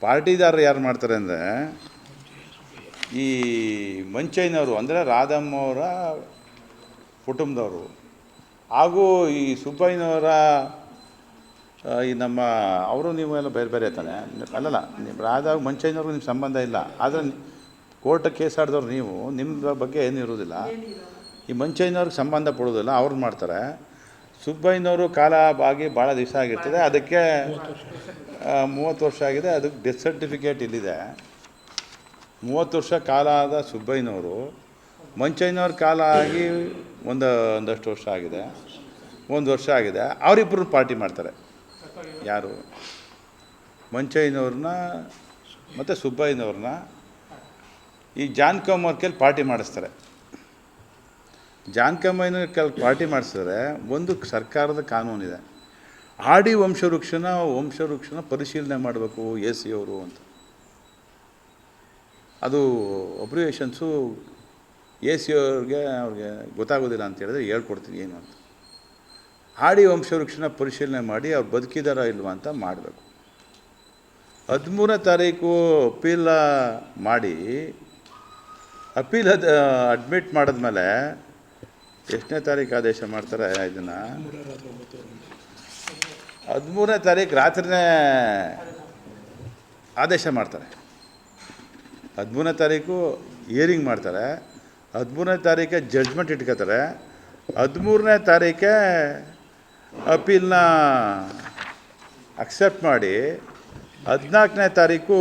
ಪಾರ್ಟಿದಾರರು ಯಾರು ಮಾಡ್ತಾರೆ ಅಂದರೆ ಈ ಮಂಚಯ್ಯನವರು ಅಂದರೆ ರಾಧಮ್ಮವರ ಕುಟುಂಬದವರು ಹಾಗೂ ಈ ಸುಬ್ಬಯ್ಯನವರ ಈ ನಮ್ಮ ಅವರು ನೀವು ಎಲ್ಲ ಬೇರೆ ಬೇರೆ ತಾನೆ ಅಲ್ಲಲ್ಲ ರಾಧಾ ಮಂಚಯ್ಯನವ್ರಿಗೂ ನಿಮ್ಮ ಸಂಬಂಧ ಇಲ್ಲ. ಆದರೆ ಕೋರ್ಟಿಗೆ ಕೇಸ್ ಆಡಿದವ್ರು ನೀವು, ನಿಮ್ಮ ಬಗ್ಗೆ ಏನೂ ಇರೋದಿಲ್ಲ. ಈ ಮಂಚಯ್ಯನವ್ರಿಗೆ ಸಂಬಂಧ ಪಡೋದಿಲ್ಲ, ಅವ್ರು ಮಾಡ್ತಾರೆ. ಸುಬ್ಬಯ್ಯನವರು ಕಾಲ ಆಗಿ ಭಾಳ ದಿವಸ ಆಗಿರ್ತದೆ, ಅದಕ್ಕೆ 30 ವರ್ಷ ಆಗಿದೆ. ಅದಕ್ಕೆ ಡೆತ್ ಸರ್ಟಿಫಿಕೇಟ್ ಇಲ್ಲಿದೆ. 30 ವರ್ಷ ಕಾಲ ಆದ ಸುಬ್ಬಯ್ಯನವರು. ಮಂಚಯ್ಯನವ್ರ ಕಾಲ ಆಗಿ ಒಂದಷ್ಟು ವರ್ಷ ಆಗಿದೆ, 1 ವರ್ಷ ಆಗಿದೆ. ಅವರಿಬ್ಬರು ಪಾರ್ಟಿ ಮಾಡ್ತಾರೆ. ಯಾರು? ಮಂಚಯ್ಯನವ್ರನ್ನ ಮತ್ತು ಸುಬ್ಬಯ್ಯನವ್ರನ್ನ ಈ ಜಾನ್ಕಮ್ಮವ್ರ ಕೈಲಿ ಪಾರ್ಟಿ ಮಾಡಿಸ್ತಾರೆ. ಜಾನ್ಕಮ್ಮನ ಕೈಲಿ ಪಾರ್ಟಿ ಮಾಡಿಸಿದ್ರೆ ಒಂದು ಸರ್ಕಾರದ ಕಾನೂನಿದೆ, ಆಡಿ ವಂಶವೃಕ್ಷನ ಪರಿಶೀಲನೆ ಮಾಡಬೇಕು AC ಅವರು ಅಂತ. ಅದು ಅಬ್ರಿವೇಷನ್ಸು AC ಅವ್ರಿಗೆ ಗೊತ್ತಾಗೋದಿಲ್ಲ ಅಂತ ಹೇಳಿದ್ರೆ ಹೇಳ್ಕೊಡ್ತೀನಿ ಏನು ಅಂತ. ಆಡಿ ವಂಶವೃಕ್ಷನ ಪರಿಶೀಲನೆ ಮಾಡಿ ಅವ್ರು ಬದುಕಿದಾರ ಇಲ್ವಾ ಅಂತ ಮಾಡಬೇಕು. 13ನೇ ತಾರೀಕು ಅಪೀಲ ಮಾಡಿ ಅಪೀಲ್ ಅಡ್ಮಿಟ್ ಮಾಡಿದ್ಮೇಲೆ ಎಷ್ಟನೇ ತಾರೀಕು ಆದೇಶ ಮಾಡ್ತಾರೆ ಇದನ್ನು? 13ನೇ ತಾರೀಕು ರಾತ್ರಿನೇ ಆದೇಶ ಮಾಡ್ತಾರೆ. 13ನೇ ತಾರೀಕು ಹಿಯರಿಂಗ್ ಮಾಡ್ತಾರೆ, 13ನೇ ತಾರೀಕೆ ಜಡ್ಜ್ಮೆಂಟ್ ಇಟ್ಕೋತಾರೆ, 13ನೇ ತಾರೀಕೆ ಅಪೀಲ್ನ ಅಕ್ಸೆಪ್ಟ್ ಮಾಡಿ 14ನೇ ತಾರೀಕು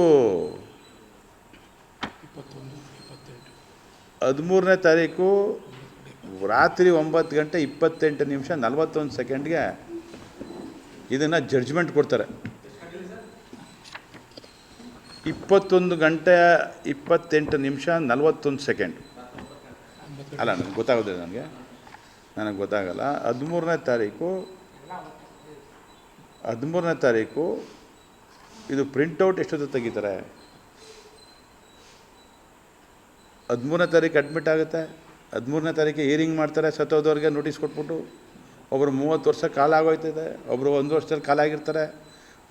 13ನೇ ತಾರೀಕು ರಾತ್ರಿ 9:28:41 ಇದನ್ನು ಜಡ್ಜ್ಮೆಂಟ್ ಕೊಡ್ತಾರೆ. 21:28:41 ಅಲ್ಲ, ನನಗೆ ಗೊತ್ತಾಗೋದಿಲ್ಲ, ನನಗೆ ಗೊತ್ತಾಗಲ್ಲ. 13ನೇ ತಾರೀಕು ಇದು ಪ್ರಿಂಟೌಟ್ ಎಷ್ಟೊತ್ತು ತೆಗಿತಾರೆ? 13ನೇ ತಾರೀಕು ಅಡ್ಮಿಟ್ ಆಗುತ್ತೆ, 13ನೇ ತಾರೀಕಿಗೆ ಹಿಯರಿಂಗ್ ಮಾಡ್ತಾರೆ. ಸತ್ತೋದವ್ರಿಗೆ ನೋಟಿಸ್ ಕೊಟ್ಬಿಟ್ಟು ಒಬ್ಬರು 30 ವರ್ಷ ಕಾಲ ಆಗೋಯ್ತದೆ, ಒಬ್ಬರು 1 ವರ್ಷದಲ್ಲಿ ಕಾಲ ಆಗಿರ್ತಾರೆ.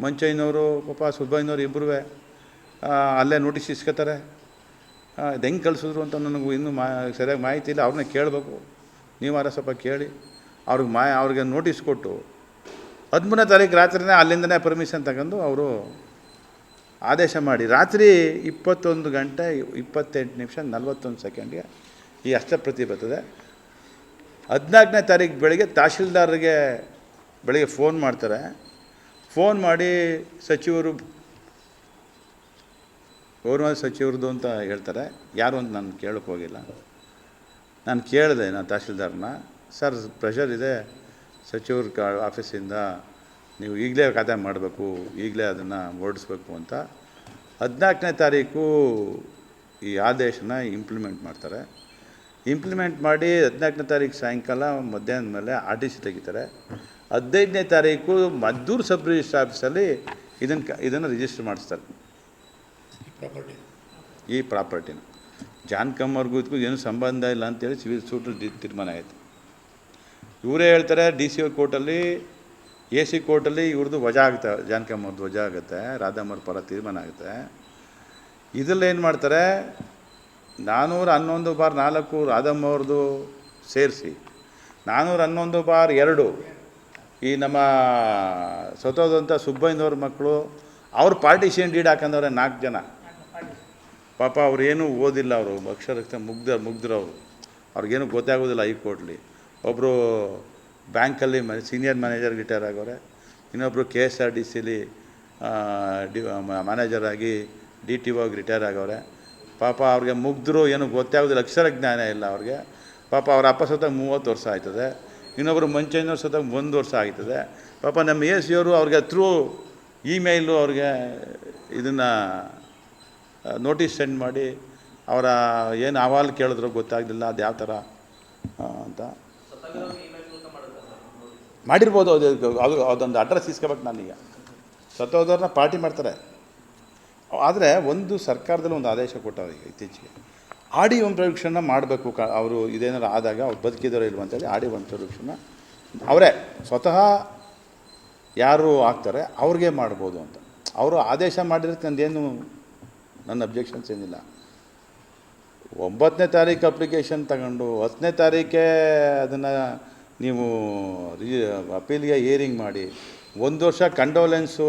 ಮಂಚಯ್ಯನವರು ಪಾಪ ಸುಬ್ಬಯ್ಯನವರು ಇಬ್ಬರೂ ಅಲ್ಲೇ ನೋಟಿಸ್ ಇಸ್ಕೊತಾರೆ. ಇದು ಹೆಂಗೆ ಕಳಿಸಿದ್ರು ಅಂತ ನನಗೂ ಇನ್ನೂ ಸರಿಯಾಗಿ ಮಾಹಿತಿ ಇಲ್ಲ. ಅವ್ರನ್ನ ಕೇಳಬೇಕು, ನೀವಾರ ಸ್ವಲ್ಪ ಕೇಳಿ ಅವ್ರಿಗೆ ನೋಟಿಸ್ ಕೊಟ್ಟು 13ನೇ ತಾರೀಕು ರಾತ್ರಿನೇ ಅಲ್ಲಿಂದನೇ ಪರ್ಮಿಷನ್ ತಗೊಂಡು ಅವರು ಆದೇಶ ಮಾಡಿ ರಾತ್ರಿ 21:28:41 ಈ ಅಷ್ಟಪ್ರತಿ ಬರ್ತದೆ. 14ನೇ ತಾರೀಕು ಬೆಳಗ್ಗೆ ತಹಶೀಲ್ದಾರ್ಗೆ ಬೆಳಗ್ಗೆ ಫೋನ್ ಮಾಡ್ತಾರೆ. ಫೋನ್ ಮಾಡಿ ಸಚಿವರು ಗೌರವ ಸಚಿವರದು ಅಂತ ಹೇಳ್ತಾರೆ. ಯಾರು ಅಂತ ನಾನು ಕೇಳೋಕ್ಕೆ ಹೋಗಿಲ್ಲ. ನಾನು ಕೇಳಿದೆ ತಹಶೀಲ್ದಾರ್ನ, ಸರ್ ಪ್ರೆಷರ್ ಇದೆ ಸಚಿವ್ರ ಆಫೀಸಿಂದ, ನೀವು ಈಗಲೇ ಖಾತೆ ಮಾಡಬೇಕು, ಈಗಲೇ ಅದನ್ನು ಹೊರಡಿಸ್ಬೇಕು ಅಂತ. 14ನೇ ತಾರೀಕು ಈ ಆದೇಶನ ಇಂಪ್ಲಿಮೆಂಟ್ ಮಾಡ್ತಾರೆ. ಇಂಪ್ಲಿಮೆಂಟ್ ಮಾಡಿ 14ನೇ ತಾರೀಕು ಸಾಯಂಕಾಲ ಮಧ್ಯಾಹ್ನದ ಮೇಲೆ RTC ತೆಗಿತಾರೆ. 15ನೇ ತಾರೀಕು ಮದ್ದೂರು ಸಬ್ ರಿಜಿಸ್ಟ್ರ್ ಆಫೀಸಲ್ಲಿ ಇದನ್ನು ರಿಜಿಸ್ಟರ್ ಮಾಡಿಸ್ತಾರೆ. ಈ ಪ್ರಾಪರ್ಟಿನ ಜಾನ್ಕಮ್ಮವ್ರಿಗೂ ಇದಕ್ಕೂ ಏನೂ ಸಂಬಂಧ ಇಲ್ಲ ಅಂತೇಳಿ ಸಿವಿಲ್ ಸೂಟು ತೀರ್ಮಾನ ಆಯಿತು. ಇವರೇ ಹೇಳ್ತಾರೆ DC ಕೋರ್ಟಲ್ಲಿ AC ಕೋರ್ಟಲ್ಲಿ ಇವ್ರದ್ದು ವಜಾ ಆಗುತ್ತೆ, ಜಾನ್ಕಮ್ಮವ್ರದ್ದು ವಜಾ ಆಗುತ್ತೆ, ರಾಧಮ್ಮವ್ರ ಪರ ತೀರ್ಮಾನ ಆಗುತ್ತೆ. ಇದರಲ್ಲಿ ಏನು ಮಾಡ್ತಾರೆ, 411/4 ರಾಧಮ್ಮವ್ರದ್ದು ಸೇರಿಸಿ 411/2 ಈ ನಮ್ಮ ಸತ್ತೋದಂಥ ಸುಬ್ಬಯ್ಯನವ್ರ ಮಕ್ಕಳು ಅವ್ರ ಪಾರ್ಟಿಷನ್ ಡೀಡ್ ಹಾಕಂದವ್ರೆ 4 ಜನ. ಪಾಪ ಅವ್ರೇನೂ ಓದಿಲ್ಲ, ಅವರು ಅಕ್ಷರಕ್ಕೆ ಮುಗ್ಧರವರು, ಅವ್ರಿಗೇನು ಗೊತ್ತಾಗೋದಿಲ್ಲ ಈ ಕೋರ್ಟ್ಲಿ. ಒಬ್ಬರು ಬ್ಯಾಂಕಲ್ಲಿ ಸೀನಿಯರ್ ಮ್ಯಾನೇಜರ್ ರಿಟೈರ್ ಆಗೋರೆ, ಇನ್ನೊಬ್ಬರು KSRTCಲಿ ಮ್ಯಾನೇಜರ್ ಆಗಿ DTO ಆಗಿ ರಿಟೈರ್ ಆಗೋರೆ. ಪಾಪ ಅವ್ರಿಗೆ ಮುಗ್ಧರು, ಏನು ಗೊತ್ತಾಗೋದಿಲ್ಲ, ಅಕ್ಷರ ಜ್ಞಾನ ಇಲ್ಲ ಅವ್ರಿಗೆ. ಪಾಪ ಅವ್ರ ಅಪ್ಪ ಸತ್ತಾಗ 30 ವರ್ಷ ಆಯ್ತದೆ, ಇನ್ನೊಬ್ಬರು ಮಂಚಯ್ಯನವ್ರು ಸತ್ತಾಗ 1 ವರ್ಷ ಆಯ್ತದೆ. ಪಾಪ ನಮ್ಮ AC ಅವರು ಅವ್ರಿಗೆ ಥ್ರೂ ಇಮೇಲು ಅವ್ರಿಗೆ ಇದನ್ನು ನೋಟಿಸ್ ಸೆಂಡ್ ಮಾಡಿ ಅವರ ಏನು ಅಹವಾಲು ಕೇಳಿದ್ರು ಗೊತ್ತಾಗಲಿಲ್ಲ, ಅದು ಯಾವ ಥರ ಅಂತ ಮಾಡಿರ್ಬೋದು. ಅದೊಂದು ಅಡ್ರೆಸ್ ಇಸ್ಕೋಬೇಕು ನಾನೀಗ. ಸತ್ತೋದವ್ರನ್ನ ಪಾರ್ಟಿ ಮಾಡ್ತಾರೆ. ಆದರೆ ಒಂದು ಸರ್ಕಾರದಲ್ಲಿ ಒಂದು ಆದೇಶ ಕೊಟ್ಟವ್ರು ಈಗ ಇತ್ತೀಚೆಗೆ, ಆಡಿ ವಂಶವೃಕ್ಷನ ಮಾಡಬೇಕು. ಅವರು ಇದೇನಾರು ಆದಾಗ ಅವ್ರು ಬದುಕಿದಾರೋ ಇಲ್ವ ಅಂತೇಳಿ ಆಡಿ ವಂಶವೃಕ್ಷನ ಅವರೇ ಸ್ವತಃ ಯಾರು ಆಗ್ತಾರೆ ಅವ್ರಿಗೆ ಮಾಡ್ಬೋದು ಅಂತ. ಅವರು ಆದೇಶ ಮಾಡಿರೋದಕ್ಕೆ ನಂದೇನು ನನ್ನ ಅಬ್ಜೆಕ್ಷನ್ಸ್ ಏನಿಲ್ಲ. 9ನೇ ತಾರೀಕು ಅಪ್ಲಿಕೇಶನ್ ತಗೊಂಡು 10ನೇ ತಾರೀಕೆ ಅದನ್ನು ನೀವು ಅಪೀಲ್ಗೆ ಹಿಯರಿಂಗ್ ಮಾಡಿ 1 ವರ್ಷ ಕಂಡೋಲೆನ್ಸು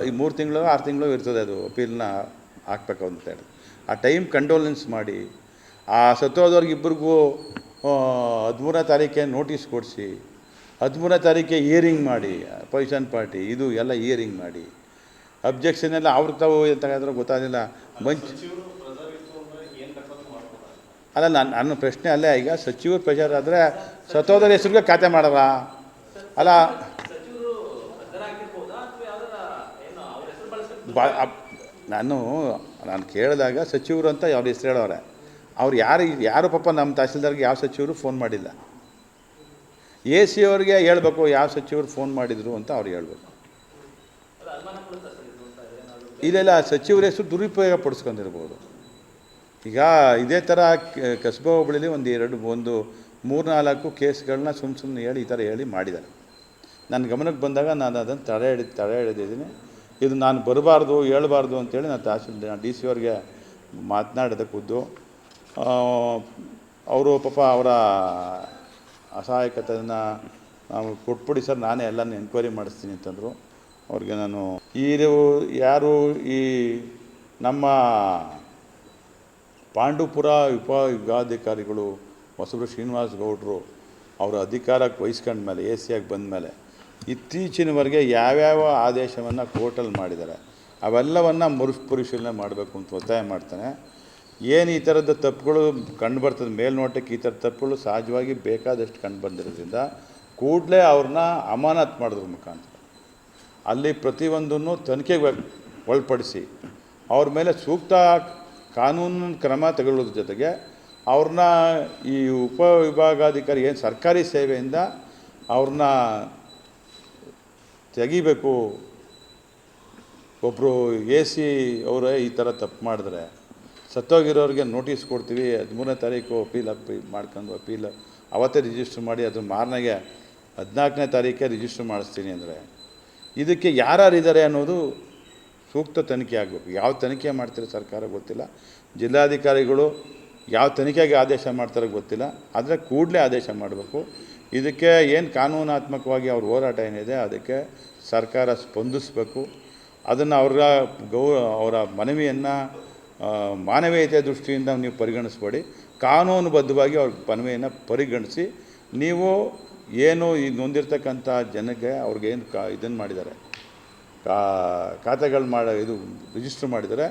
ಈ 3 ತಿಂಗಳು 6 ತಿಂಗಳು ಇರ್ತದೆ ಅದು ಅಪೀಲ್ನ ಹಾಕ್ಬೇಕು ಅಂತ ಹೇಳಿ ಆ ಟೈಮ್ ಕಂಡೋಲೆನ್ಸ್ ಮಾಡಿ ಆ ಸತ್ತೋದವ್ರಿಗೆ ಇಬ್ಬರಿಗೂ 13ನೇ ತಾರೀಕೆ ನೋಟಿಸ್ ಕೊಡಿಸಿ 13ನೇ ತಾರೀಕೆ ಹಿಯರಿಂಗ್ ಮಾಡಿ ಅಪೋಸಿಷನ್ ಪಾರ್ಟಿ ಇದು ಎಲ್ಲ ಹಿಯರಿಂಗ್ ಮಾಡಿ ಅಬ್ಜೆಕ್ಷನ್ ಎಲ್ಲ ಅವ್ರು ತಾವು ಎಂತಾದ್ರೆ ಗೊತ್ತಾಗಿಲ್ಲ ಅಲ್ಲ ನನ್ನ ಪ್ರಶ್ನೆ ಅಲ್ಲೇ ಈಗ ಸಚಿವರು ಪ್ರೆಷರ್ ಆದರೆ ಸತ್ತೋದರ ಹೆಸರಿಗೆ ಖಾತೆ ಮಾಡಲ್ಲ ಅಲ್ಲ ನಾನು ಕೇಳಿದಾಗ ಸಚಿವರು ಅಂತ ಅವ್ರ ಹೆಸರು ಹೇಳೋರೆ ಅವ್ರು ಯಾರು ಪಾಪ ನಮ್ಮ ತಹಸೀಲ್ದಾರ್ಗೆ ಯಾವ ಸಚಿವರು ಫೋನ್ ಮಾಡಿಲ್ಲ. AC ಅವ್ರಿಗೆ ಹೇಳ್ಬೇಕು ಯಾವ ಸಚಿವರು ಫೋನ್ ಮಾಡಿದರು ಅಂತ ಅವ್ರು ಹೇಳ್ಬೇಕು. ಇಲ್ಲ ಸಚಿವರ ಹೆಸರು ದುರುಪಯೋಗ ಪಡಿಸ್ಕೊಂಡಿರ್ಬೋದು. ಈಗ ಇದೇ ಥರ ಕಸಬಾ ಹೋಬಳಿಲಿ ಒಂದು 3-4 ಕೇಸ್ಗಳನ್ನ ಸುಮ್ಮನೆ ಹೇಳಿ ಈ ಥರ ಹೇಳಿ ಮಾಡಿದ್ದಾರೆ. ನನ್ನ ಗಮನಕ್ಕೆ ಬಂದಾಗ ನಾನು ಅದನ್ನು ತಡೆ ಹಿಡಿದಿದ್ದೀನಿ. ಇದು ನಾನು ಬರಬಾರ್ದು ಹೇಳಬಾರ್ದು ಅಂತೇಳಿ ನಾನು DC ಅವ್ರಿಗೆ ಮಾತನಾಡಿದ ಖುದ್ದು ಅವರು ಪಾಪ ಅವರ ಅಸಹಾಯಕತೆಯನ್ನು ನಾವು ಕೊಟ್ಬಿಡಿ ಸರ್ ನಾನೇ ಎಲ್ಲನೂ ಎನ್ಕ್ವೈರಿ ಮಾಡಿಸ್ತೀನಿ ಅಂತಂದರು. ಅವ್ರಿಗೆ ನಾನು ಯಾರು ಈ ನಮ್ಮ ಪಾಂಡುಪುರ ವಿಭಾಗಾಧಿಕಾರಿಗಳು ಹೊಸಬ್ರು ಶ್ರೀನಿವಾಸ್ ಗೌಡರು ಅವರ ಅಧಿಕಾರಕ್ಕೆ ವಹಿಸ್ಕೊಂಡ ಮೇಲೆ AC ಆಗಿ ಬಂದ ಮೇಲೆ ಇತ್ತೀಚಿನವರೆಗೆ ಯಾವ್ಯಾವ ಆದೇಶವನ್ನು ಕೋರ್ಟಲ್ಲಿ ಮಾಡಿದ್ದಾರೆ ಅವೆಲ್ಲವನ್ನು ಮರುಪರಿಶೀಲನೆ ಮಾಡಬೇಕು ಅಂತ ಒತ್ತಾಯ ಮಾಡ್ತಾನೆ. ಏನು ಈ ಥರದ ತಪ್ಪುಗಳು ಕಂಡು ಬರ್ತದೆ ಮೇಲ್ನೋಟಕ್ಕೆ ಈ ಥರ ತಪ್ಪುಗಳು ಸಹಜವಾಗಿ ಬೇಕಾದಷ್ಟು ಕಂಡು ಬಂದಿರೋದ್ರಿಂದ ಕೂಡಲೇ ಅವ್ರನ್ನ ಅಮಾನತು ಮಾಡೋದ್ರ ಮುಖಾಂತರ ಅಲ್ಲಿ ಪ್ರತಿಯೊಂದನ್ನು ತನಿಖೆಗೆ ಒಳಪಡಿಸಿ ಅವ್ರ ಮೇಲೆ ಸೂಕ್ತ ಕಾನೂನು ಕ್ರಮ ತಗೊಳ್ಳೋದ್ರ ಜೊತೆಗೆ ಅವ್ರನ್ನ ಈ ಉಪವಿಭಾಗಾಧಿಕಾರಿ ಏನು ಸರ್ಕಾರಿ ಸೇವೆಯಿಂದ ಅವ್ರನ್ನ ತೆಗಿಬೇಕು. ಒಬ್ಬರು AC ಅವರೇ ಈ ಥರ ತಪ್ಪು ಮಾಡಿದ್ರೆ ಸತ್ತೋಗಿರೋರಿಗೆ ನೋಟಿಸ್ ಕೊಡ್ತೀವಿ 13ನೇ ತಾರೀಕು ಅಪೀಲ್ ಮಾಡ್ಕೊಂಡು ಅವತ್ತೇ ರಿಜಿಸ್ಟ್ರ್ ಮಾಡಿ ಅದ್ರ ಮಾರನೆಗೆ 14ನೇ ತಾರೀಕೆ ರಿಜಿಸ್ಟ್ರ್ ಮಾಡಿಸ್ತೀನಿ ಅಂದರೆ ಇದಕ್ಕೆ ಯಾರ್ಯಾರಿದ್ದಾರೆ ಅನ್ನೋದು ಸೂಕ್ತ ತನಿಖೆ ಆಗಬೇಕು. ಯಾವ ತನಿಖೆ ಮಾಡ್ತಾರೆ ಸರ್ಕಾರ ಗೊತ್ತಿಲ್ಲ, ಜಿಲ್ಲಾಧಿಕಾರಿಗಳು ಯಾವ ತನಿಖೆಗೆ ಆದೇಶ ಮಾಡ್ತಾರೆ ಗೊತ್ತಿಲ್ಲ, ಆದರೆ ಕೂಡಲೇ ಆದೇಶ ಮಾಡಬೇಕು. ಇದಕ್ಕೆ ಏನು ಕಾನೂನಾತ್ಮಕವಾಗಿ ಅವ್ರ ಹೋರಾಟ ಏನಿದೆ ಅದಕ್ಕೆ ಸರ್ಕಾರ ಸ್ಪಂದಿಸಬೇಕು. ಅದನ್ನು ಅವರ ಮನವಿಯನ್ನು ಮಾನವೀಯತೆ ದೃಷ್ಟಿಯಿಂದ ನೀವು ಪರಿಗಣಿಸ್ಬೇಡಿ, ಕಾನೂನುಬದ್ಧವಾಗಿ ಅವ್ರ ಮನವಿಯನ್ನು ಪರಿಗಣಿಸಿ ನೀವು ಏನು ಈ ನೊಂದಿರ್ತಕ್ಕಂಥ ಜನಕ್ಕೆ ಅವ್ರಿಗೇನು ಇದನ್ನು ಮಾಡಿದ್ದಾರೆ ಖಾತೆಗಳು ರಿಜಿಸ್ಟ್ರ್ ಮಾಡಿದ್ದಾರೆ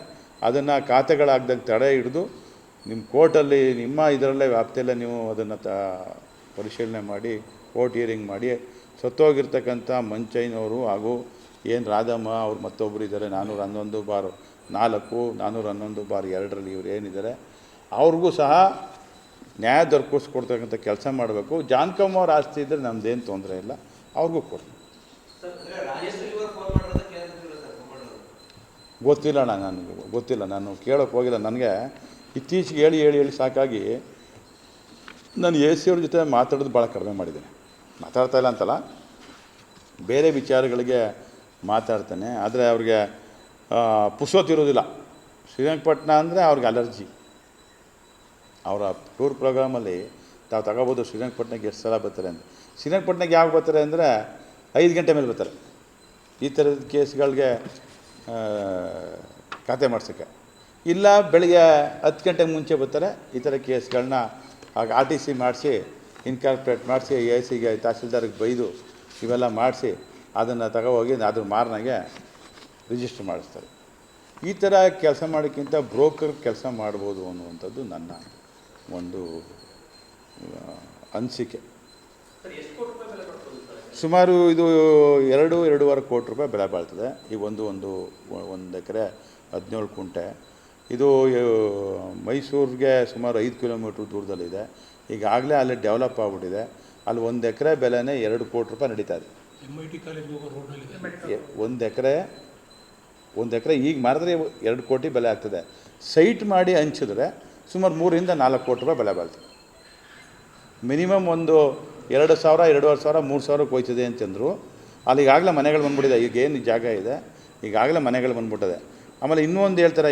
ಅದನ್ನು ಖಾತೆಗಳಾಗ್ದಂಗೆ ತಡೆ ಹಿಡಿದು ನಿಮ್ಮ ಕೋರ್ಟಲ್ಲಿ ನಿಮ್ಮ ಇದರಲ್ಲೇ ವ್ಯಾಪ್ತಿಯಲ್ಲೇ ನೀವು ಅದನ್ನು ಪರಿಶೀಲನೆ ಮಾಡಿ ಕೋರ್ಟ್ ಹಿಯರಿಂಗ್ ಮಾಡಿ ಸತ್ತೋಗಿರ್ತಕ್ಕಂಥ ಮಂಚಯ್ಯನವರು ಹಾಗೂ ಏನು ರಾಧಮ್ಮ ಅವ್ರು ಮತ್ತೊಬ್ಬರು ಇದ್ದಾರೆ 411/4 411/2 ಇವ್ರು ಏನಿದ್ದಾರೆ ಅವ್ರಿಗೂ ಸಹ ನ್ಯಾಯ ದೊರಕಿಸ್ಕೊಡ್ತಕ್ಕಂಥ ಕೆಲಸ ಮಾಡಬೇಕು. ಜಾನ್ಕಮ್ಮ ಅವ್ರ ಆಸ್ತಿ ಇದ್ದರೆ ನಮ್ಮದೇನು ತೊಂದರೆ ಇಲ್ಲ, ಅವ್ರಿಗೂ ಕೊಡಿ. ಗೊತ್ತಿಲ್ಲ ನನಗೆ ಗೊತ್ತಿಲ್ಲ, ನಾನು ಕೇಳೋಕ್ಕೆ ಹೋಗಿಲ್ಲ. ನನಗೆ ಇತ್ತೀಚೆಗೆ ಹೇಳಿ ಸಾಕಾಗಿ ನಾನು AC ಅವ್ರ ಜೊತೆ ಮಾತಾಡೋದು ಭಾಳ ಕಡಿಮೆ ಮಾಡಿದ್ದೇನೆ. ಮಾತಾಡ್ತಾ ಇಲ್ಲ ಅಂತಲ್ಲ, ಬೇರೆ ವಿಚಾರಗಳಿಗೆ ಮಾತಾಡ್ತಾನೆ. ಆದರೆ ಅವ್ರಿಗೆ ಪುರ್ಸೊತ್ತಿರೋದಿಲ್ಲ. ಶ್ರೀರಂಗಪಟ್ಟಣ ಅಂದರೆ ಅವ್ರಿಗೆ ಅಲರ್ಜಿ. ಅವರ ಟೂರ್ ಪ್ರೋಗ್ರಾಮಲ್ಲಿ ತಾವು ತಗೋಬೋದು ಶ್ರೀರಂಗಪಟ್ಟಣಕ್ಕೆ ಎಷ್ಟು ಸಲ ಬರ್ತಾರೆ ಅಂತ. ಶ್ರೀರಂಗಪಟ್ಟಣಕ್ಕೆ ಯಾವಾಗ ಬರ್ತಾರೆ ಅಂದರೆ 5 ಗಂಟೆ ಮೇಲೆ ಬರ್ತಾರೆ ಈ ಥರದ ಕೇಸ್ಗಳಿಗೆ ಖಾತೆ ಮಾಡ್ಸೋಕ್ಕೆ. ಇಲ್ಲ ಬೆಳಿಗ್ಗೆ 10 ಗಂಟೆಗೆ ಮುಂಚೆ ಬರ್ತಾರೆ ಈ ಥರ ಕೇಸ್ಗಳನ್ನ RTC ಮಾಡಿಸಿ ಇನ್ಕಾರ್ಪೊರೇಟ್ ಮಾಡಿಸಿ AC ತಹಸೀಲ್ದಾರ್ಗೆ ಬೈದು ಇವೆಲ್ಲ ಮಾಡಿಸಿ ಅದನ್ನು ತಗೋಹೋಗಿ ಅದ್ರ ಮಾರನಾಗೆ ರಿಜಿಸ್ಟರ್ ಮಾಡಿಸ್ತಾರೆ. ಈ ಥರ ಕೆಲಸ ಮಾಡೋಕ್ಕಿಂತ ಬ್ರೋಕರ್ ಕೆಲಸ ಮಾಡ್ಬೋದು ಅನ್ನುವಂಥದ್ದು ನನ್ನ ಒಂದು ಅನಿಸಿಕೆ. ಸುಮಾರು ಇದು 2-2.5 ಕೋಟಿ ರೂಪಾಯಿ ಬೆಲೆ ಬಾಳ್ತದೆ. ಈ ಒಂದು ಎಕರೆ 17 ಕುಂಟೆ. ಇದು ಮೈಸೂರಿಗೆ ಸುಮಾರು 5 ಕಿಲೋಮೀಟ್ರ್ ದೂರದಲ್ಲಿದೆ. ಈಗಾಗಲೇ ಅಲ್ಲಿ ಡೆವಲಪ್ ಆಗಿಬಿಟ್ಟಿದೆ. ಅಲ್ಲಿ 1 ಎಕರೆ ಬೆಲೆನೇ 2 ಕೋಟಿ ರೂಪಾಯಿ ನಡೀತಾ ಇದೆ. ಒಂದು ಎಕರೆ ಈಗ ಮಾರಿದ್ರೆ 2 ಕೋಟಿ ಬೆಲೆ ಆಗ್ತದೆ. ಸೈಟ್ ಮಾಡಿ ಹಂಚಿದ್ರೆ ಸುಮಾರು 3-4 ಕೋಟಿ ರೂಪಾಯಿ ಬೆಲೆ ಬಾಳ್ತದೆ. ಮಿನಿಮಮ್ ಒಂದು 2,000, 2,500, 3,000ಕ್ಕೆ ಹೋಯ್ತದೆ ಅಂತಂದರು. ಅಲ್ಲಿಗಾಗಲೇ ಮನೆಗಳು ಬಂದ್ಬಿಟ್ಟಿದೆ. ಈಗ ಏನು ಜಾಗ ಇದೆ ಈಗಾಗಲೇ ಮನೆಗಳು ಬಂದ್ಬಿಟ್ಟದೆ. ಆಮೇಲೆ ಇನ್ನೂ ಒಂದು ಹೇಳ್ತಾರೆ,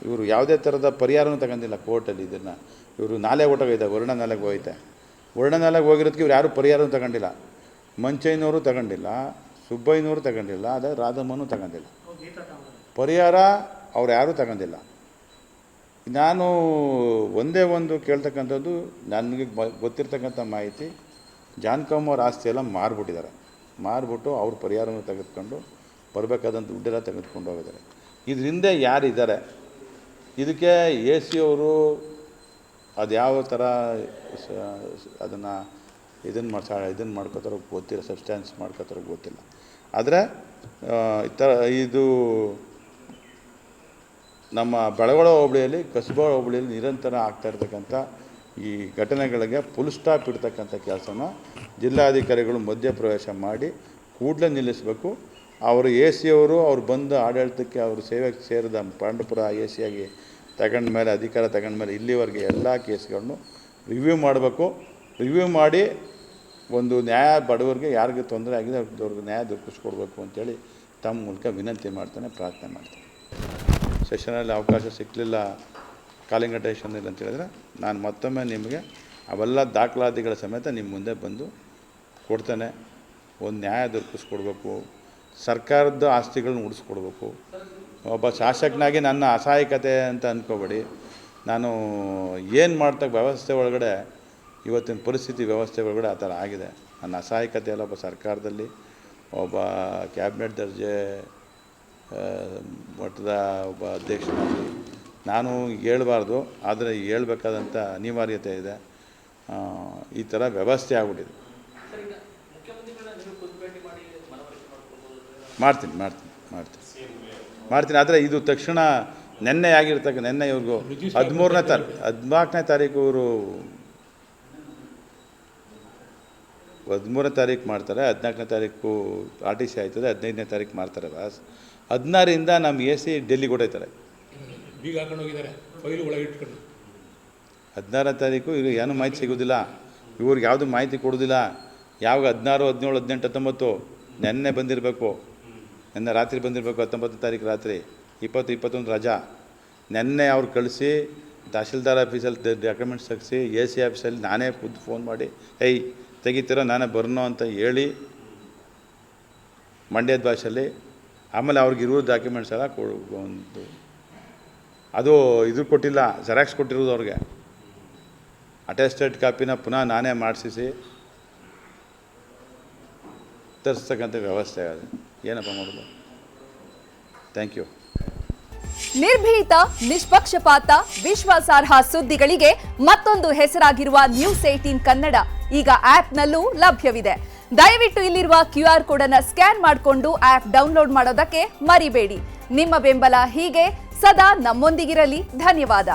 ಇವರು ಯಾವುದೇ ಥರದ ಪರಿಹಾರನೂ ತಗೊಂಡಿಲ್ಲ ಕೋರ್ಟಲ್ಲಿ. ಇವರು ನಾಲೆ ಹೊಟ್ಟೋಗೈತೆ, ವರ್ಣ ನಾಲೆಗೆ ಹೋಗೈತೆ. ವರ್ಣ ನಾಲೆಗೆ ಹೋಗಿರೋದಕ್ಕೆ ಇವ್ರು ಯಾರೂ ಪರಿಹಾರನೂ ತಗೊಂಡಿಲ್ಲ. ಮಂಚಯ್ಯನವರು ತಗೊಂಡಿಲ್ಲ, ಸುಬ್ಬಯ್ಯನವರು ತಗೊಂಡಿಲ್ಲ, ಅದೇ ರಾಧಮ್ಮನೂ ತಗೊಂಡಿಲ್ಲ. ಪರಿಹಾರ ಅವ್ರು ಯಾರೂ ತಗೊಂಡಿಲ್ಲ. ನಾನು ಒಂದೇ ಒಂದು ಕೇಳ್ತಕ್ಕಂಥದ್ದು, ನನಗೆ ಗೊತ್ತಿರ್ತಕ್ಕಂಥ ಮಾಹಿತಿ, ಜಾನ್ಕಮ್ಮ ಅವ್ರ ಆಸ್ತಿ ಎಲ್ಲ ಮಾರ್ಬಿಟ್ಟು ಅವ್ರ ಪರಿಹಾರವನ್ನು ತೆಗೆದುಕೊಂಡು ಬರಬೇಕಾದಂಥ ದುಡ್ಡೆಲ್ಲ ತೆಗೆದುಕೊಂಡು ಹೋಗಿದ್ದಾರೆ. ಇದ್ರ ಹಿಂದೆ ಯಾರಿದ್ದಾರೆ, ಇದಕ್ಕೆ AC ಅವರು ಅದು ಯಾವ ಥರ ಇದನ್ನು ಮಾಡ್ಕೋತಾರೋ ಗೊತ್ತಿಲ್ಲ, ಸಬ್ಸ್ಟ್ಯಾನ್ಸ್ ಮಾಡ್ಕೋತಾರೋ ಗೊತ್ತಿಲ್ಲ. ಆದರೆ ಇದು ನಮ್ಮ ಬೆಳಗೊಳ ಹೋಬಳಿಯಲ್ಲಿ, ಕಸಬಾ ಹೋಬಳಿಯಲ್ಲಿ ನಿರಂತರ ಆಗ್ತಾ ಇರ್ತಕ್ಕಂಥ ಈ ಘಟನೆಗಳಿಗೆ ಫುಲ್ ಸ್ಟಾಪ್ ಇಡ್ತಕ್ಕಂಥ ಕೆಲಸನ ಜಿಲ್ಲಾಧಿಕಾರಿಗಳು ಮಧ್ಯಪ್ರವೇಶ ಮಾಡಿ ಕೂಡಲೇ ನಿಲ್ಲಿಸಬೇಕು. ಅವರು AC ಅವರು ಅವ್ರು ಬಂದು ಆಡಳಿತಕ್ಕೆ ಅವರು ಸೇವೆಗೆ ಸೇರಿದ ಪಾಂಡವಪುರ AC ಆಗಿ ತಗೊಂಡ ಮೇಲೆ, ಅಧಿಕಾರ ತಗೊಂಡ ಮೇಲೆ ಇಲ್ಲಿವರೆಗೆ ಎಲ್ಲ ಕೇಸ್ಗಳನ್ನು ರಿವ್ಯೂ ಮಾಡಬೇಕು. ರಿವ್ಯೂ ಮಾಡಿ ಒಂದು ನ್ಯಾಯ, ಬಡವರಿಗೆ ಯಾರಿಗೆ ತೊಂದರೆ ಆಗಿದೆ ಅವ್ರಿಗೆ ನ್ಯಾಯ ದೊರಕಿಸ್ಕೊಡ್ಬೇಕು ಅಂತೇಳಿ ತಮ್ಮ ಮೂಲಕ ವಿನಂತಿ ಮಾಡ್ತಾನೆ, ಪ್ರಾರ್ಥನೆ ಮಾಡ್ತಾನೆ. ಸೆಷನಲ್ಲಿ ಅವಕಾಶ ಸಿಕ್ಕಲಿಲ್ಲ, ಕಾಲಿಂಗ್ ಅಟೆನ್ಷನ್ ಇಲ್ಲ ಅಂತ ಹೇಳಿದ್ರೆ ನಾನು ಮತ್ತೊಮ್ಮೆ ನಿಮಗೆ ಅವೆಲ್ಲ ದಾಖಲಾತಿಗಳ ಸಮೇತ ನಿಮ್ಮ ಮುಂದೆ ಬಂದು ಕೊಡ್ತಾನೆ. ಒಂದು ನ್ಯಾಯ ದೊರಕಿಸ್ಕೊಡ್ಬೇಕು, ಸರ್ಕಾರದ ಆಸ್ತಿಗಳನ್ನ ಉಳಿಸ್ಕೊಡ್ಬೇಕು. ಒಬ್ಬ ಶಾಸಕನಾಗಿ ನನ್ನ ಅಸಹಾಯಕತೆ ಅಂತ ಅಂದ್ಕೋಬೇಡಿ. ನಾನು ಏನು ಮಾಡ್ತಕ್ಕ ವ್ಯವಸ್ಥೆ ಒಳಗಡೆ, ಇವತ್ತಿನ ಪರಿಸ್ಥಿತಿ ವ್ಯವಸ್ಥೆ ಒಳಗಡೆ ಆ ಥರ ಆಗಿದೆ. ನನ್ನ ಅಸಹಾಯಕತೆ ಎಲ್ಲ ಒಬ್ಬ ಸರ್ಕಾರದಲ್ಲಿ, ಒಬ್ಬ ಕ್ಯಾಬಿನೆಟ್ ದರ್ಜೆ ಮಟ್ಟದ ಒಬ್ಬ ಅಧ್ಯಕ್ಷನಾಗಿ ನಾನು ಹೇಳಬಾರ್ದು, ಆದರೆ ಹೇಳ್ಬೇಕಾದಂಥ ಅನಿವಾರ್ಯತೆ ಇದೆ. ಈ ಥರ ವ್ಯವಸ್ಥೆ ಆಗ್ಬಿಟ್ಟಿದೆ. ಮಾಡ್ತೀನಿ ಆದರೆ ಇದು ತಕ್ಷಣ ನೆನ್ನೆ ಇವ್ರಿಗೂ 14ನೇ ತಾರೀಕು ಇವರು 13ನೇ ತಾರೀಕು ಮಾಡ್ತಾರೆ, 14ನೇ ತಾರೀಕು RTC ಆಯ್ತದೆ, 15ನೇ ತಾರೀಕು ಮಾಡ್ತಾರೆ ಬಾಸ್. 16ರಿಂದ ನಮ್ಮ AC ಡೆಲ್ಲಿಗೆ ಹೊಡೈತಾರೆ, ಬೀಗ ಹಾಕೊಂಡು ಹೋಗಿದ್ದಾರೆ, ಫೈಲು ಒಳಗೆ ಇಟ್ಕೊಂಡು. 16ನೇ ತಾರೀಕು ಇವ್ರಿಗೆ ಏನೂ ಮಾಹಿತಿ ಸಿಗೋದಿಲ್ಲ, ಇವ್ರಿಗೆ ಯಾವುದು ಮಾಹಿತಿ ಕೊಡೋದಿಲ್ಲ. ಯಾವಾಗ 16, 17, 18, 19 ನೆನ್ನೆ ಬಂದಿರಬೇಕು, ನೆನ್ನೆ ರಾತ್ರಿ ಬಂದಿರಬೇಕು. 19ನೇ ತಾರೀಕು ರಾತ್ರಿ, 20, 21 ರಜಾ. ನೆನ್ನೆ ಅವ್ರು ಕಳಿಸಿ ತಹಶೀಲ್ದಾರ್ ಆಫೀಸಲ್ಲಿ ಡಾಕ್ಯುಮೆಂಟ್ಸ್ ತೆಗೆಸಿ AC ಆಫೀಸಲ್ಲಿ ನಾನೇ ಖುದ್ದು ಫೋನ್ ಮಾಡಿ ತೆಗಿತೀರೋ ನಾನೇ ಬರ್ನೋ ಅಂತ ಹೇಳಿ ಮಂಡ್ಯದ ಭಾಷೆಯಲ್ಲಿ. ಆಮೇಲೆ ಅವ್ರಿಗೆ ಇರೋ ಡಾಕ್ಯುಮೆಂಟ್ಸ್ ಎಲ್ಲ ಒಂದು ಅದು ಇದು ಕೊಟ್ಟಿಲ್ಲ, ಜೆರಾಕ್ಸ್ ಕೊಟ್ಟಿರೋದು ಅವ್ರಿಗೆ. ಅಟೆಸ್ಟೆಡ್ ಕಾಪಿನ ಪುನಃ ನಾನೇ ಮಾಡಿಸಿ ತರಿಸ್ತಕ್ಕಂಥ ವ್ಯವಸ್ಥೆ ಅದು. ಏನಪ್ಪ ಮಾಡೋದು? Thank you. ನಿರ್ಭೀತ, ನಿಷ್ಪಕ್ಷಪಾತ, ವಿಶ್ವಾಸಾರ್ಹ ಸುದ್ದಿಗಳಿಗೆ ಮತ್ತೊಂದು ಹೆಸರಾಗಿರುವ News18 ಕನ್ನಡ ಈಗ ಆಪ್ನಲ್ಲೂ ಲಭ್ಯವಿದೆ. ದಯವಿಟ್ಟು ಇಲ್ಲಿರುವ QR ಕೋಡ್ ಅನ್ನು ಸ್ಕ್ಯಾನ್ ಮಾಡಿಕೊಂಡು ಆಪ್ ಡೌನ್ಲೋಡ್ ಮಾಡೋದಕ್ಕೆ ಮರಿಬೇಡಿ. ನಿಮ್ಮ ಬೆಂಬಲ ಹೀಗೆ ಸದಾ ನಮ್ಮೊಂದಿಗಿರಲಿ. ಧನ್ಯವಾದ.